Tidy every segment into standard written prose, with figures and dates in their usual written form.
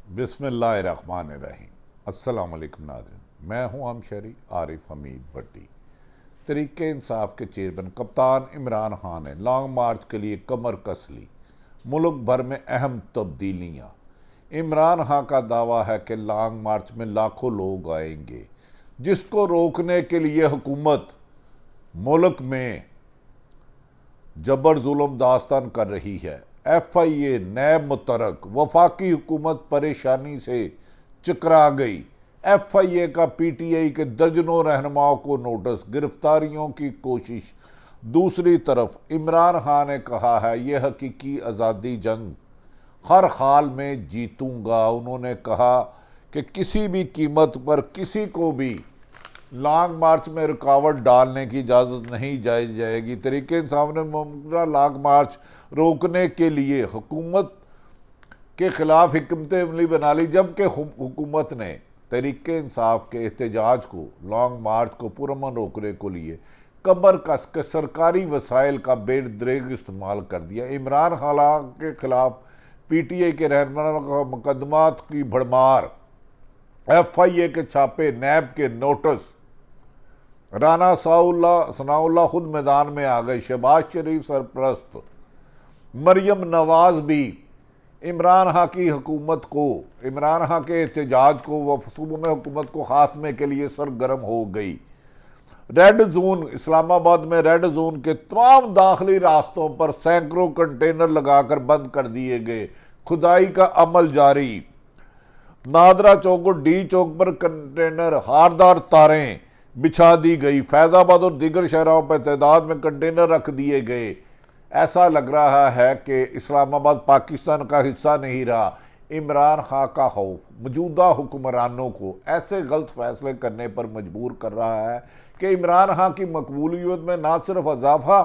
बिस्मिल्लाहिर्रहमानिर्रहीम। अस्सलाम वालेकुम नाज़रीन, मैं हूं हम शहरी आरिफ हमीद भट्टी। तरीके इंसाफ के चेयरमैन कप्तान इमरान खान ने लॉन्ग मार्च के लिए कमर कस ली। मुल्क भर में अहम तब्दीलियाँ। इमरान खान का दावा है कि लॉन्ग मार्च में लाखों लोग आएंगे, जिसको रोकने के लिए हुकूमत मुल्क में जबर जुल्म दास्तान कर रही है। FIA नैब मुतरक, वफाकी हुकूमत परेशानी से चकरा गई। FIA का PTI के दर्जनों रहनुमाओं को नोटिस, गिरफ्तारियों की कोशिश। दूसरी तरफ इमरान खान ने कहा है यह हकीकी आज़ादी जंग हर हाल में जीतूंगा। उन्होंने कहा कि किसी भी कीमत पर किसी को भी लॉन्ग मार्च में रुकावट डालने की इजाज़त नहीं दी जाएगी। तरीके इंसाफ ने मुमकिन लॉन्ग मार्च रोकने के लिए हुकूमत के खिलाफ हिकमत अमली बना ली, जबकि हुकूमत ने तरीके इंसाफ के एहतजाज को, लॉन्ग मार्च को पुरअमन रोकने को लिए कमर कस के सरकारी वसाइल का बेदरेग इस्तेमाल कर दिया। इमरान खान के खिलाफ PTI के रहनुमाओं का मुकदमात की भड़मार, FIA के छापे, नैब के नोटिस। राना सनाउल्लाह खुद मैदान में आ गए। शहबाज शरीफ सरप्रस्त, मरियम नवाज भी इमरान खान की हुकूमत को, इमरान खान के एहतजाज को व सूबे में हुकूमत को खात्मे के लिए सरगर्म हो गई। रेड जोन, इस्लामाबाद में रेड जोन के तमाम दाखिली रास्तों पर सैकड़ों कंटेनर लगाकर बंद कर दिए गए। खुदाई का अमल जारी। नादरा चौक और D चौक पर कंटेनर, हारदार तारें बिछा दी गई। फैजाबाद और दीगर शहरों पर तादाद में कंटेनर रख दिए गए। ऐसा लग रहा है कि इस्लामाबाद पाकिस्तान का हिस्सा नहीं रहा। इमरान खान का खौफ मौजूदा हुक्मरानों को ऐसे गलत फैसले करने पर मजबूर कर रहा है कि इमरान खान की मकबूलियत में ना सिर्फ इजाफा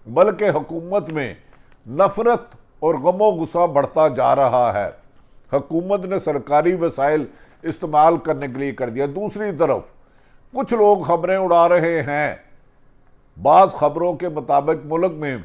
बल्कि हुकूमत में नफरत और गमो गुस्सा बढ़ता जा रहा है। हुकूमत ने सरकारी वसाइल इस्तेमाल करने के लिए कर दिया। दूसरी तरफ कुछ लोग खबरें उड़ा रहे हैं। बाज़ खबरों के मुताबिक मुल्क में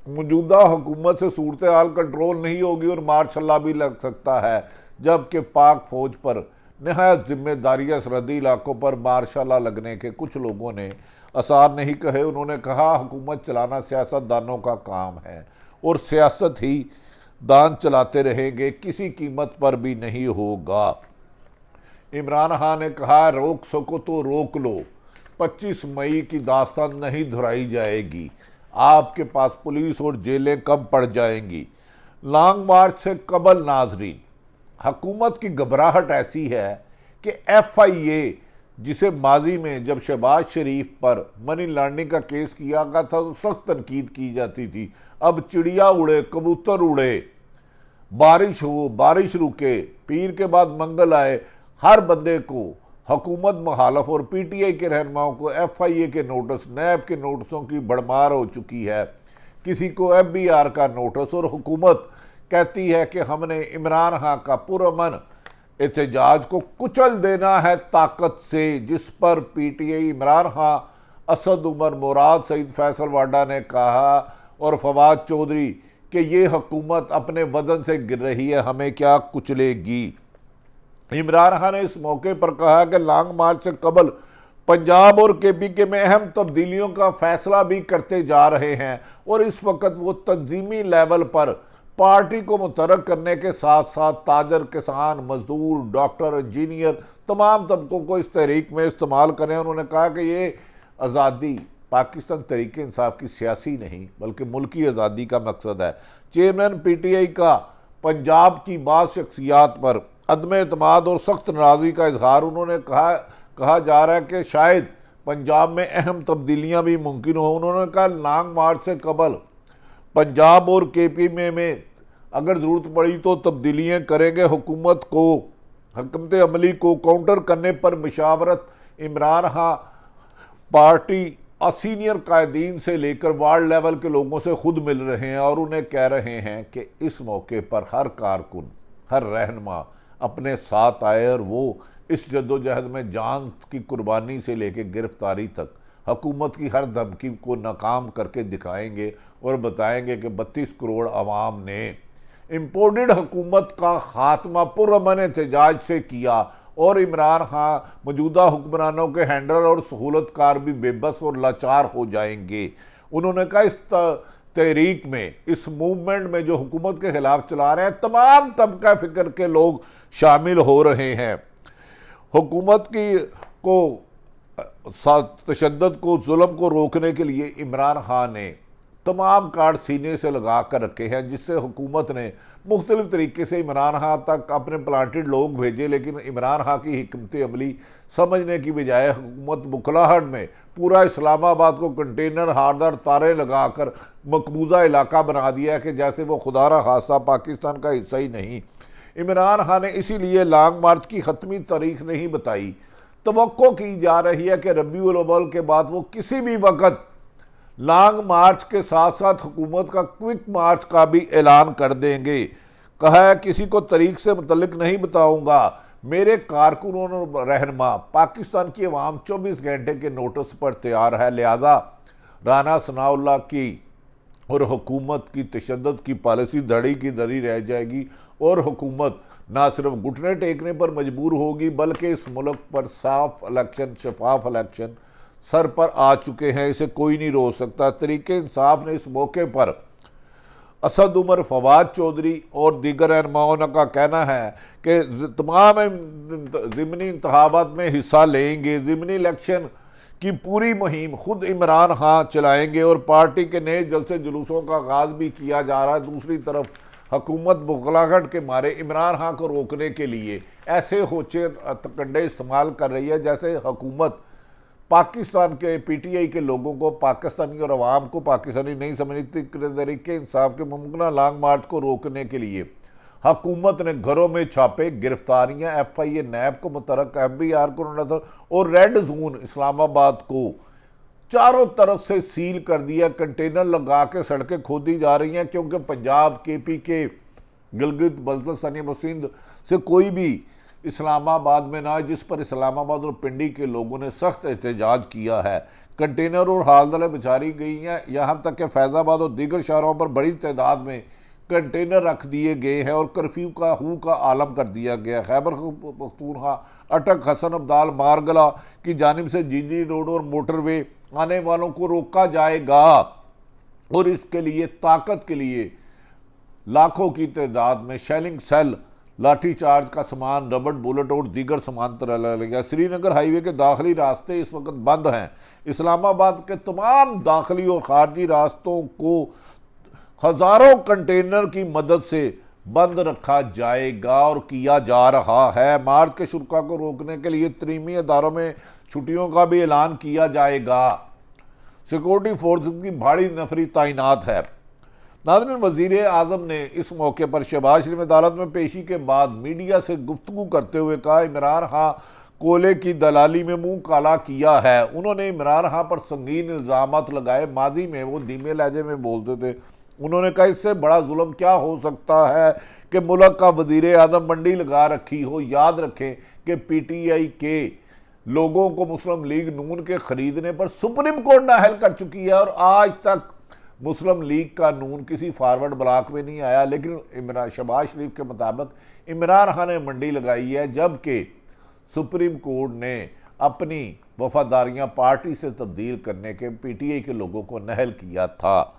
मौजूदा हुकूमत से सूरत हाल कंट्रोल नहीं होगी और मार्शल भी लग सकता है, जबकि पाक फौज पर नहायत जिम्मेदारियां सरहदी इलाकों पर मार्शल लगने के कुछ लोगों ने आसार नहीं कहे। उन्होंने कहा हुकूमत चलाना सियासतदानों का काम है और सियासत ही दान चलाते रहेंगे, किसी कीमत पर भी नहीं होगा। इमरान खान ने कहा रोक सको तो रोक लो, 25 मई की दास्तान नहीं दोहराई जाएगी। आपके पास पुलिस और जेलें कम पड़ जाएंगी। लॉन्ग मार्च से कबल नाजरीन, हुकूमत की घबराहट ऐसी है कि FIA, जिसे माजी में जब शहबाज शरीफ पर मनी लॉन्ड्रिंग का केस किया गया था तो सख्त तनकीद की जाती थी, अब चिड़िया उड़े, कबूतर उड़े, बारिश हो, बारिश रुके, पीर के बाद मंगल आए, हर बंदे को हुकूमत मुखालफ और PTI के रहनुमाओं को FIA के नोटिस, नैब के नोटिसों की भड़मार हो चुकी है। किसी को FBR का नोटिस, और हुकूमत कहती है कि हमने इमरान खान का पुरअमन एहतजाज को कुचल देना है ताकत से, जिस पर PTI, इमरान खान, असद उमर, मुराद सईद, फैसल वाडा ने कहा और फवाद चौधरी कि ये हुकूमत अपने वजन से गिर रही है, हमें क्या कुचलेगी। इमरान खान ने इस मौके पर कहा कि लॉन्ग मार्च से कबल पंजाब और KPK में अहम तब्दीलियों का फैसला भी करते जा रहे हैं और इस वक्त वो तंजीमी लेवल पर पार्टी को मुतहर्रिक करने के साथ साथ ताजर, किसान, मजदूर, डॉक्टर, इंजीनियर, तमाम तबकों को इस तहरीक में इस्तेमाल करें। उन्होंने कहा कि ये आज़ादी पाकिस्तान तरीके इंसाफ की सियासी नहीं बल्कि मुल्की आज़ादी का मकसद है। चेयरमैन PTI का पंजाब की बाज़ शख्सियात पर अदम एतमाद और सख्त नाराज़गी का इजहार। उन्होंने कहा जा रहा है कि शायद पंजाब में अहम तब्दीलियां भी मुमकिन हो। उन्होंने कहा लॉन्ग मार्च से कबल पंजाब और KP में अगर ज़रूरत पड़ी तो तब्दीलियां करेंगे। हुकूमत को, हिकमत अमली को काउंटर करने पर मशावरत इमरान खान पार्टी सीनियर कायदीन से लेकर वार्ड लेवल के लोगों से खुद मिल रहे हैं और उन्हें कह रहे हैं कि इस मौके पर हर कारकुन, हर रहनुमा अपने साथ आए और वो इस जद्दोजहद में जान की कुर्बानी से लेकर गिरफ्तारी तक हुकूमत की हर धमकी को नाकाम करके दिखाएंगे और बताएंगे कि 32 करोड़ आवाम ने इम्पोर्टेड हुकूमत का खात्मा पुरअमन एहतजाज से किया और इमरान खान मौजूदा हुक्मरानों के हैंडल और सहूलतकार भी बेबस और लाचार हो जाएंगे। उन्होंने कहा इस तहरीक में, इस मूवमेंट में जो हुकूमत के खिलाफ चला रहे हैं तमाम तबका फिक्र के लोग शामिल हो रहे हैं। हुकूमत की को तशद्दुद को, जुल्म को रोकने के लिए इमरान खान ने तमाम कार्ड सीने से लगा कर रखे हैं, जिससे हुकूमत ने मुख्तलिफ तरीके से इमरान खान तक अपने प्लांटेड लोग भेजे, लेकिन इमरान खान की हिकमत अमली समझने की बजाय हुकूमत बुखलाहट में पूरा इस्लामाबाद को कंटेनर हारदार तारे लगाकर मकबूजा इलाका बना दिया है कि जैसे वो खुदा न खास्ता पाकिस्तान का हिस्सा ही नहीं। इमरान खान ने इसीलिए लॉन्ग मार्च की ख़त्मी तारीख नहीं बताई। तवक्को की जा रही है कि रबीउल अव्वल के बाद वो किसी भी वक्त लॉन्ग मार्च के साथ साथ हुकूमत का क्विक मार्च का भी ऐलान कर देंगे। कहा है किसी को तारीख से मुतल्लिक नहीं बताऊंगा, मेरे कारकुनों और रहनुमा पाकिस्तान की अवाम 24 घंटे के नोटिस पर तैयार है, लिहाजा राना सनाउल्लाह की और हुकूमत की तशद्दुद की पॉलिसी धड़ी की धड़ी रह जाएगी और हुकूमत ना सिर्फ घुटने टेकने पर मजबूर होगी बल्कि इस मुल्क पर साफ इलेक्शन, शफाफ इलेक्शन सर पर आ चुके हैं, इसे कोई नहीं रोक सकता। तरीके इंसाफ ने इस मौके पर असद उमर, फवाद चौधरी और दीगर रहनुमाओं का कहना है कि तमाम ज़िमनी इंतखाबात में हिस्सा लेंगे। ज़िमनी इलेक्शन की पूरी मुहिम खुद इमरान खान चलाएंगे और पार्टी के नए जलसे जुलूसों का आगाज़ भी किया जा रहा है। दूसरी तरफ हुकूमत बुखलाहट के मारे इमरान खान को रोकने के लिए ऐसे होचे कंडे इस्तेमाल कर रही है जैसे हुकूमत पाकिस्तान के PTI के लोगों को, पाकिस्तानी और अवाम को पाकिस्तानी नहीं समझती। तरीके इंसाफ के मुमकिन लॉन्ग मार्च को रोकने के लिए हुकूमत ने घरों में छापे, गिरफ्तारियां, FIA, नैब को मुतरक, FBR को और रेड जोन इस्लामाबाद को चारों तरफ से सील कर दिया। कंटेनर लगा के सड़कें खोदी जा रही हैं क्योंकि पंजाब, KP के गिलगित बल्तिस्तान सिंध से कोई भी इस्लामाबाद में ना, जिस पर इस्लामाबाद और पिंडी के लोगों ने सख्त एहतजाज किया है। कंटेनर और हालदलें बिछाई गई हैं, यहाँ तक कि फैज़ाबाद और दीगर शहरों पर बड़ी तादाद में कंटेनर रख दिए गए हैं और कर्फ्यू का आलम कर दिया गया। खैबर पख्तूनख्वा, अटक, हसन अब्दाल, मारगला की जानिब से जींजी रोड और मोटरवे आने वालों को रोका जाएगा और इसके लिए ताकत के लिए लाखों की तादाद में शेलिंग सेल, लाठी चार्ज का सामान, रबड़ बुलेट और दीगर सामान लगेगा। श्रीनगर हाईवे के दाखिली रास्ते इस वक्त बंद हैं। इस्लामाबाद के तमाम दाखिली और खारजी रास्तों को हज़ारों कंटेनर की मदद से बंद रखा जाएगा और किया जा रहा है। मार्च के शुरा को रोकने के लिए तरीमी अदारों में छुट्टियों का भी ऐलान किया जाएगा। सिक्योरिटी फोर्स की भारी नफरी तैनात है। नाज़रीन, वज़ीर आज़म ने इस मौके पर शहबाज शरीफ अदालत में पेशी के बाद मीडिया से गुफ्तगू करते हुए कहा, इमरान खान कोयले की दलाली में मुंह काला किया है। उन्होंने इमरान खान पर संगीन इल्ज़ामात लगाए। माजी में वो धीमे लहजे में बोलते थे। उन्होंने कहा इससे बड़ा जुल्म क्या हो सकता है कि मुल्क का वज़ीर आज़म मंडी लगा रखी हो। याद रखें कि PTI के लोगों को मुस्लिम लीग नून के खरीदने पर सुप्रीम कोर्ट नाअहल कर चुकी है और आज तक मुस्लिम लीग का नून किसी फॉरवर्ड ब्लॉक में नहीं आया। लेकिन शहबाज शरीफ के मुताबिक इमरान खान ने मंडी लगाई है, जबकि सुप्रीम कोर्ट ने अपनी वफादारियां पार्टी से तब्दील करने के PTI के लोगों को नाअहल किया था।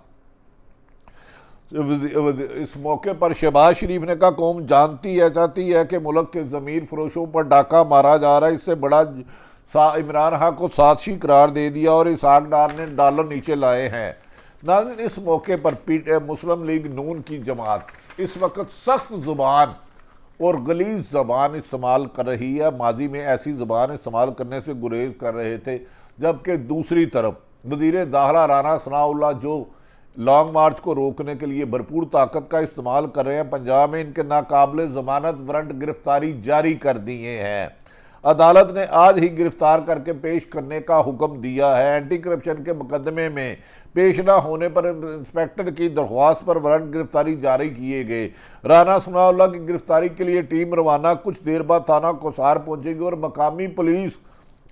इस मौके पर शहबाज शरीफ ने कहा, कौम जानती है, चाहती है कि मुल्क के ज़मीर फरोशों पर डाका मारा जा रहा है। इससे बड़ा इमरान खान को साजिशी करार दे दिया और इसहाक डार ने डॉलर नीचे लाए हैं। नाज़रीन, इस मौके पर मुस्लिम लीग नून की जमात इस वक्त सख्त ज़ुबान और गलीज़ ज़बान इस्तेमाल कर रही है। माजी में ऐसी ज़बान इस्तेमाल करने से गुरेज कर रहे थे, जबकि दूसरी तरफ वज़ीर दाखिला राना सनाउल्लाह जो लॉन्ग मार्च को रोकने के लिए भरपूर ताकत का इस्तेमाल कर रहे हैं। पंजाब में इनके नाकाबिले ज़मानत वारंट गिरफ्तारी जारी कर दिए हैं। अदालत ने आज ही गिरफ्तार करके पेश करने का हुक्म दिया है। एंटी करप्शन के मुकदमे में पेश न होने पर इंस्पेक्टर की दरख्वास्त पर वारंट गिरफ्तारी जारी किए गए। राना सनाउल्लाह की गिरफ्तारी के लिए टीम रवाना कुछ देर बाद थाना कोसार पहुंचेगी और मकामी पुलिस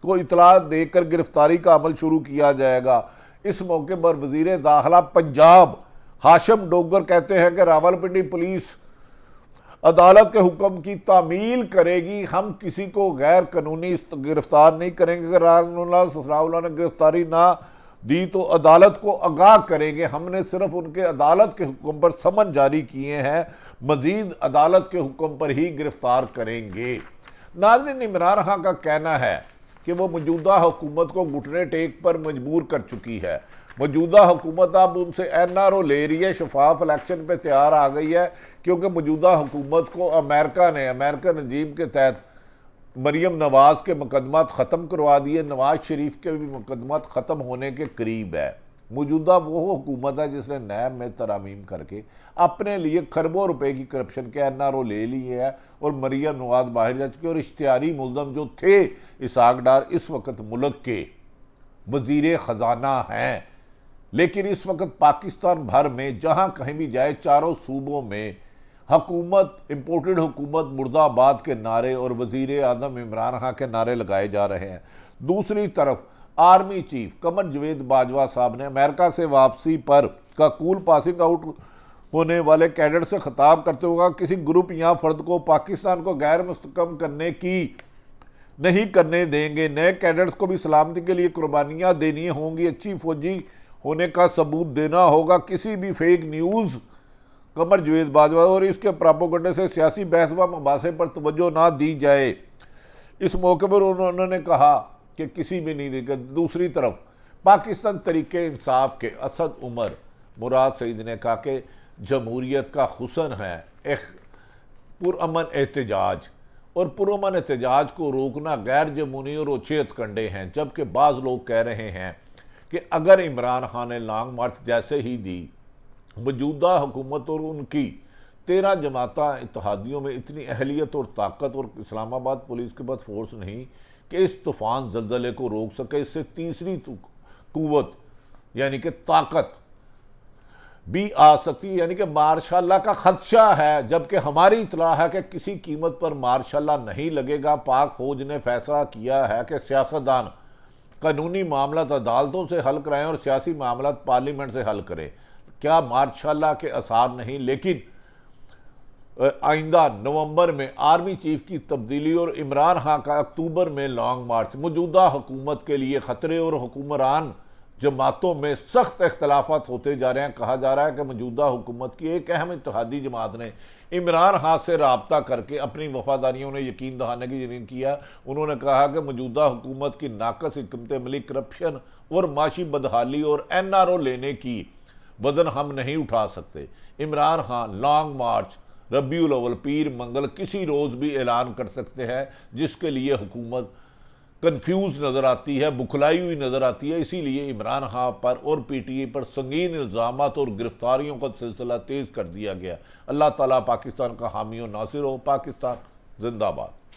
को इतला देकर गिरफ्तारी का अमल शुरू किया जाएगा। इस मौके पर वज़ीर दाखिला पंजाब हाशिम डोगर कहते हैं कि रावलपिंडी पुलिस अदालत के हुक्म की तामील करेगी। हम किसी को गैर कानूनी गिरफ्तार नहीं करेंगे। अगर राजनाउल्लाह ने गिरफ्तारी ना दी तो अदालत को आगाह करेंगे। हमने सिर्फ उनके अदालत के हुक्म पर समन जारी किए हैं, मजीद अदालत के हुक्म पर ही गिरफ्तार करेंगे। नाज़रीन, इमरान खान का कहना है कि वो मौजूदा हुकूमत को घुटने टेक पर मजबूर कर चुकी है। मौजूदा हुकूमत अब उनसे NRO ले रही है, शफाफ इलेक्शन पे तैयार आ गई है, क्योंकि मौजूदा हुकूमत को अमेरिकन रजीम के तहत मरीम नवाज के मुकदमात ख़त्म करवा दिए। नवाज शरीफ के भी मुकदमात ख़त्म होने के करीब है। मौजूदा वो हुकूमत है जिसने नैब में तरमीम करके अपने लिए खरबों रुपए की करप्शन के NRO ले लिए है और मरीम नवाज बाहर जा चुके। और इश्तिहारी मुल्ज़म जो थे इसहाक डार इस वक्त मुल्क के वज़ीर ख़जाना हैं। लेकिन इस वक्त पाकिस्तान भर में जहाँ कहीं भी जाए, चारों सूबों में हुकूमत, इम्पोर्टेड हुकूमत मुर्दाबाद के नारे और वज़ीर आज़म इमरान खान के नारे लगाए जा रहे हैं। दूसरी तरफ आर्मी चीफ कमर जवेद बाजवा साहब ने अमेरिका से वापसी पर का कूल पासिंग आउट होने वाले कैडेट से खिताब करते हुए किसी ग्रुप या फर्द को पाकिस्तान को गैर मुस्तकम करने की नहीं करने देंगे। नए कैडेट्स को भी सलामती के लिए कुर्बानियाँ देनी होंगी, अच्छी फौजी होने का सबूत देना होगा। किसी भी फेक न्यूज़ कमर जवेद बाजवा और इसके प्रोपेगेंडे से सियासी बहस व मुबासे पर तवज्जो ना दी जाए। इस मौके पर उन्होंने कहा कि किसी भी नहीं देगा। दूसरी तरफ पाकिस्तान तरीके इंसाफ के असद उमर मुराद सईद ने कहा कि जमहूरियत का हुस्न है एक पुरअमन एहतजाज, और पुरअमन एहतजाज को रोकना गैर जमहूरी और ओछे हथकंडे हैं। जबकि बाज़ लोग कह रहे हैं कि अगर इमरान खान ने लॉन्ग मार्च जैसे ही दी, मौजूदा हुकूमत और उनकी 13 जमाता इत्तेहादियों में इतनी अहलियत और ताकत और इस्लामाबाद पुलिस के पास फोर्स नहीं कि इस तूफ़ान जल्जले को रोक सके। इससे तीसरी कुव्वत यानी कि ताकत भी आ सकती है, यानी कि मार्शाल्लाह का खदशा है। जबकि हमारी इतला है कि किसी कीमत पर मार्शाल्लाह नहीं लगेगा। पाक फौज ने फैसला किया है कि सियासतदान कानूनी मामला अदालतों से हल कराएं और सियासी मामला पार्लियामेंट से हल करें। क्या मार्शाल्लाह के आसार नहीं, लेकिन आइंदा नवंबर में आर्मी चीफ की तब्दीली और इमरान खान का अक्टूबर में लॉन्ग मार्च मौजूदा हुकूमत के लिए खतरे और हुक्मरान जमातों में सख्त इख्तलाफात होते जा रहे हैं। कहा जा रहा है कि मौजूदा हुकूमत की एक अहम इत्तेहादी जमात ने इमरान खान से रब्ता करके अपनी वफादारियों ने यकीन दहाने की यकीन किया। उन्होंने कहा कि मौजूदा हुकूमत की नाकस हिकमत अमली, करप्शन और माशी बदहाली और NRO लेने की वजन हम नहीं उठा सकते। इमरान खान लॉन्ग मार्च, रबीउल अव्वल, पीर मंगल किसी रोज़ भी ऐलान कर सकते हैं, जिसके लिए हुकूमत कंफ्यूज नज़र आती है, बुखलाई हुई नज़र आती है। इसीलिए इमरान खान पर और PTI पर संगीन इल्ज़ामात और गिरफ्तारियों का सिलसिला तेज़ कर दिया गया। अल्लाह ताला पाकिस्तान का हामी और नासिर हो। पाकिस्तान जिंदाबाद।